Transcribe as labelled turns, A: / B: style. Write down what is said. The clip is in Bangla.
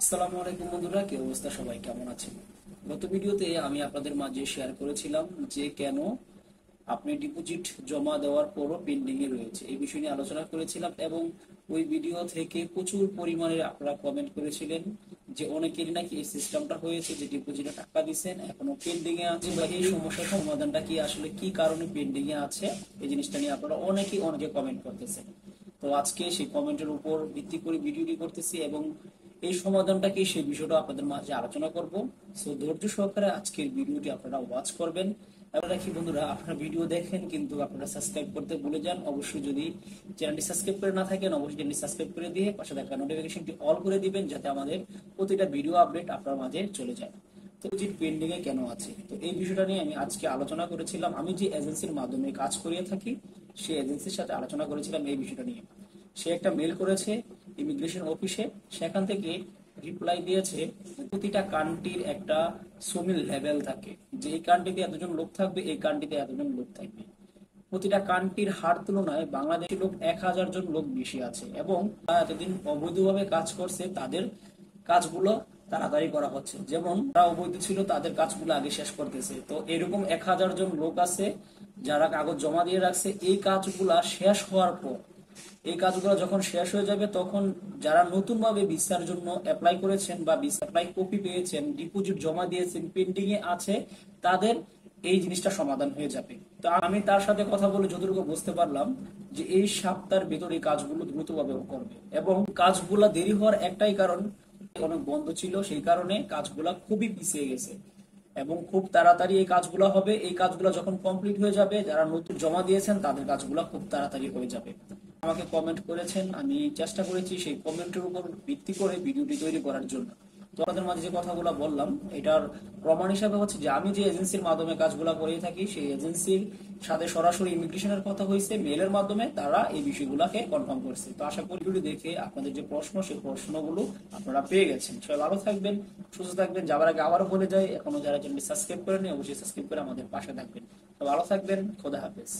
A: আসসালামু আলাইকুম বন্ধুরা, কি অবস্থা? সবাই কেমন আছেন? গত ভিডিওতে আমি আপনাদের মাঝে শেয়ার করেছিলাম যে কেন আপনি ডিপোজিট জমা দেওয়ার পরও পেন্ডিং এ রয়েছে, এই বিষয় নিয়ে আলোচনা করেছিলাম। এবং ওই ভিডিও থেকে প্রচুর পরিমাণে আপনারা কমেন্ট করেছিলেন যে অনেকেরই নাকি এই সিস্টেমটা হয়েছে যে ডিপোজিটে টাকা দিচ্ছেন এখনো পেন্ডিং এ আছে, বা এই সমস্যার সমাধানটা কি, আসলে কি কারণে পেন্ডিং এ আছে, এই জিনিসটা নিয়ে আপনারা অনেকে কমেন্ট করতেছেন। তো আজকে সেই কমেন্টের উপর ভিত্তি করে ভিডিওটি করতেছি এবং এই সমাধানটা কি সেই বিষয়টা আপনাদের মাঝে আলোচনা করব। সো ধৈর্য সহকারে আজকের ভিডিওটি আপনারা ওয়াচ করবেন। এবং রাখি বন্ধুরা, আপনারা ভিডিও দেখেন কিন্তু আপনারা সাবস্ক্রাইব করতে ভুলে যান। অবশ্যই যদি চ্যানেলটি সাবস্ক্রাইব করে না থাকেন, অবশ্যই চ্যানেলটি সাবস্ক্রাইব করে দিয়ে পাশে থাকা নোটিফিকেশনটি অল করে দিবেন, যাতে আমাদের প্রতিটা ভিডিও আপডেট আপনার মাঝে চলে যায়। তো ডিপোজিট পেন্ডিং এ কেন আছে, তো এই বিষয়টা নিয়ে আমি আজকে আলোচনা করেছিলাম। আমি যে এজেন্সির মাধ্যমে কাজ করিয়ে থাকি সেই এজেন্সির সাথে আলোচনা করেছিলাম এই বিষয়টা নিয়ে। সে একটা মেল করেছে ইমিগ্রেশন অফিসে, সেখান থেকে রিপ্লাই দিয়েছে প্রতিটা কান্ট্রির একটা সুমিল লেভেল থাকে, যে এই কান্ট্রিতে এতজন লোক থাকবে, এই কান্ট্রিতে এতজন লোক থাকবে। প্রতিটা কান্ট্রির হার তুলনায় বাংলাদেশি লোক 1,000 জন লোক বেশি আছে, এবং তারা এতদিন অবৈধভাবে কাজ করছে, তাদের কাজগুলো তাড়াতাড়ি করা হচ্ছে। যেমন তারা অবৈধ ছিল, তাদের কাজগুলো আগে শেষ করতেছে। তো এরকম 1,000 জন লোক আছে যারা কাগজ জমা দিয়ে রাখছে। এই কাজগুলা শেষ হওয়ার পর, এই কাজগুলো যখন শেষ হয়ে যাবে, তখন যারা নতুন ভাবে ভিসার জন্য অ্যাপ্লাই করেছেন বা ভিসা অ্যাপ্লাই কপি পেয়েছেন, ডিপোজিট জমা দিয়েছেন, পেন্ডিং এ আছে, তাদের এই জিনিসটা সমাধান হয়ে যাবে। তো আমি তার সাথে কথা বলে যতটুকু বুঝতে পারলাম যে এই সপ্তাহের ভিতরে এই কাজগুলো দ্রুতভাবে করবে। এবং কাজগুলা দেরি হওয়ার একটাই কারণ, অনেক বন্ধ ছিল, সেই কারণে কাজগুলা খুবই পিছিয়ে গেছে। এবং খুব তাড়াতাড়ি এই কাজগুলো হবে। এই কাজগুলো যখন কমপ্লিট হয়ে যাবে, যারা নতুন জমা দিয়েছেন তাদের কাজগুলো খুব তাড়াতাড়ি হয়ে যাবে। আমাকে কমেন্ট করেছেন, আমি চেষ্টা করেছি সেই কমেন্টের উপর ভিত্তি করে ভিডিওটি তৈরি করার জন্য। তো আপনাদের মাঝে যে কথাগুলো বললাম, এটার প্রমাণ হিসাবে হচ্ছে যে আমি যে এজেন্সির মাধ্যমে কাজগুলো করে থাকি, সেই এজেন্সির সাথে সরাসরি ইমিগ্রেশনের কথা হয়েছে মেলের মাধ্যমে, তারা এই বিষয়গুলোকে কনফার্ম করছে। তো আশা করি ভিডিও দেখে আপনাদের যে প্রশ্ন, সেই প্রশ্নগুলো আপনারা পেয়ে গেছেন। সবাই ভালো থাকবেন, সুস্থ থাকবেন। যাবার আগে আবারও বলে যাই, এখনো যারা চ্যানেলটি সাবস্ক্রাইব করেনি অবশ্যই সাবস্ক্রাইব করে আমাদের পাশে থাকবেন। তো ভালো থাকবেন, খোদা হাফেজ।